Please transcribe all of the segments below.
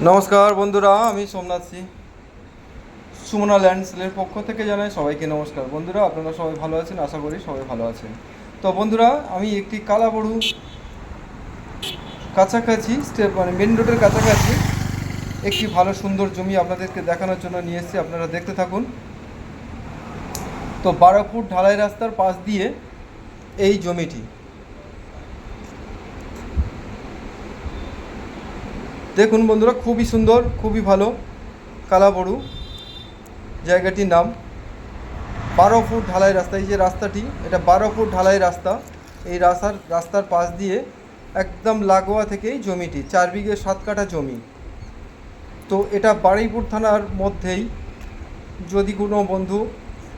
নমস্কার বন্ধুরা, আমি সোমনাথ সি সুমনা ল্যান্ডসেলের পক্ষ থেকে জানাই সবাইকে নমস্কার। বন্ধুরা, আপনারা সবাই ভালো আছেন, আশা করি সবাই ভালো আছেন। তো বন্ধুরা, আমি একটি কালাবড়ু কাছাকাছি মেন রোডের কাছাকাছি একটি ভালো সুন্দর জমি আপনাদেরকে দেখানোর জন্য নিয়ে এসেছি। আপনারা দেখতে থাকুন। তো 12 ফুট ঢালাই রাস্তার পাশ দিয়ে এই জমিটি, দেখুন বন্ধুরা, খুবই সুন্দর, খুবই ভালো কালাবড়ু জায়গাটির নাম। 12 ফুট ঢালাই রাস্তা, এই যে রাস্তাটি, এটা 12 ফুট ঢালাই রাস্তা। এই রাস্তার পাশ দিয়ে একদম লাগোয়া থেকেই জমিটি, 4 বিঘে 7 কাঠা জমি। তো এটা বারুইপুর থানার মধ্যেই। যদি কোনো বন্ধু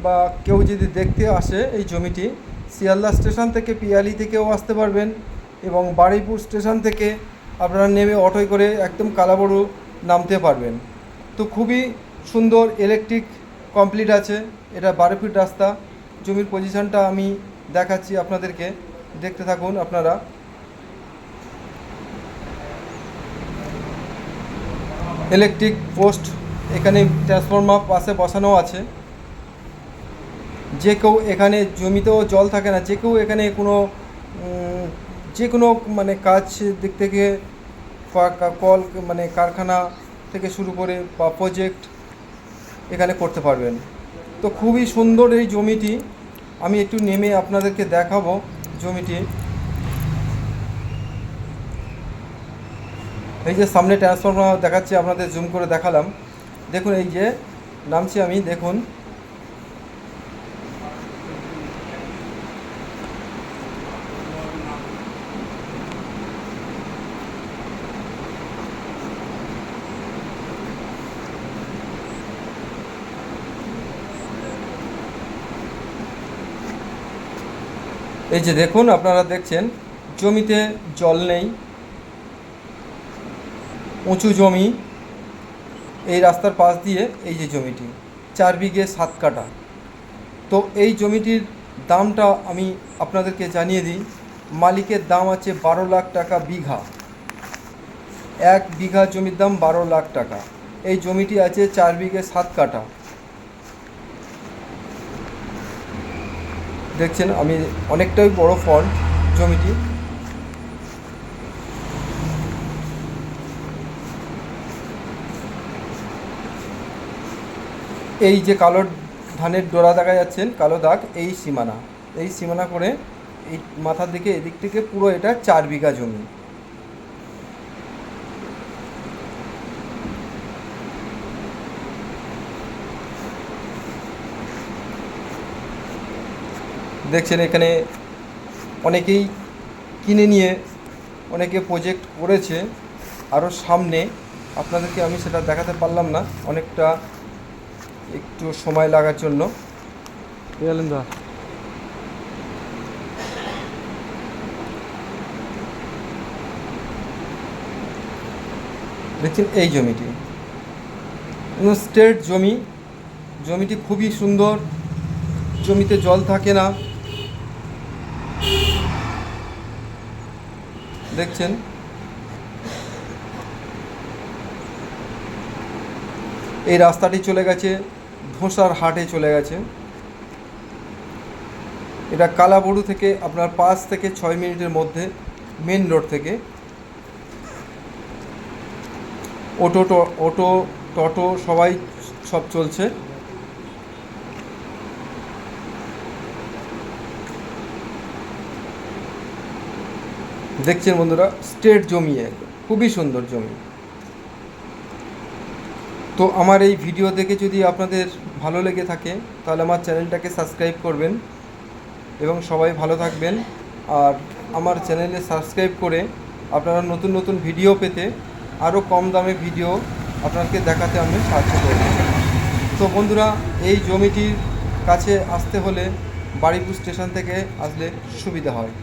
বা কেউ যদি দেখতে আসে এই জমিটি, শিয়ালদা স্টেশন থেকে, পিয়ালি থেকেও আসতে পারবেন, এবং বারুইপুর স্টেশন থেকে আপনারা নেমে অটোয় করে একদম কালাবড়ু নামতে পারবেন। তো খুবই সুন্দর, ইলেকট্রিক কমপ্লিট আছে। এটা 12 ফিট রাস্তা। জমির পজিশনটা আমি দেখাচ্ছি আপনাদেরকে, দেখতে থাকুন আপনারা। ইলেকট্রিক পোস্ট, এখানে ট্রান্সফরমার পাশে বসানো আছে। যে কেউ এখানে, জমিতেও জল থাকে না, যে কেউ এখানে যে কোনো কাজ দিক থেকে, কল কারখানা থেকে শুরু করে বা প্রজেক্ট এখানে করতে পারবেন। তো খুবই সুন্দর এই জমিটি। আমি একটু নেমে আপনাদেরকে দেখাবো জমিটি। এই যে সামনে ট্রান্সফরমার দেখাচ্ছি, আপনাদের জুম করে দেখালাম। দেখুন, এই যে নামছি আমি, দেখুন। এই যে দেখুন, আপনারা দেখছেন জমিতে জল নেই, উঁচু জমি। এই রাস্তার পাশ দিয়ে এই যে জমিটি, 4 বিঘে 7 কাঠা। তো এই জমিটির দামটা আমি আপনাদেরকে জানিয়ে দিই। মালিকের দাম আছে 12 লাখ টাকা বিঘা। 1 বিঘা জমির দাম 12 লাখ টাকা। এই জমিটি আছে 4 বিঘে 7 কাঠা। দেখছেন, আমি অনেকটাই বড় ফন্ট জমিটি। এই যে কালো ধানের ডোরা দেখা যাচ্ছেন, কালো দাগ, এই সীমানা করে এই মাথার দিকে, এদিক থেকে পুরো এটা 4 বিঘা জমি। দেখছেন, এখানে অনেকেই কিনে নিয়ে অনেকে প্রজেক্ট করেছে। আরও সামনে আপনাদেরকে আমি সেটা দেখাতে পারলাম না, অনেকটা একটু সময় লাগার জন্য। দেখছেন এই জমিটি, স্টেট জমি। জমিটি খুবই সুন্দর, জমিতে জল থাকে না। দেখছেন, এই রাস্তাটি চলে গেছে ধোসার হাটে চলে গেছে। এটা কালাবড়ু থেকে আপনার 5 থেকে 6 মিনিটের মধ্যে, মেন রোড থেকে। অটো টোটো সব চলছে। দেখছেন বন্ধুরা, স্টেট জমি, খুবই সুন্দর জমি। তো আমার এই ভিডিও দেখে যদি আপনাদের ভালো লেগে থাকে, তাহলে আমার চ্যানেলটাকে সাবস্ক্রাইব করবেন এবং সবাই ভালো থাকবেন। আর আমার চ্যানেলে সাবস্ক্রাইব করে আপনারা নতুন নতুন ভিডিও পেতে, আরও কম দামে ভিডিও আপনাকে দেখাতে আমি সাহায্য করব। তো বন্ধুরা, এই জমিটির কাছে আসতে হলে বারুইপুর স্টেশন থেকে আসলে সুবিধা হয়।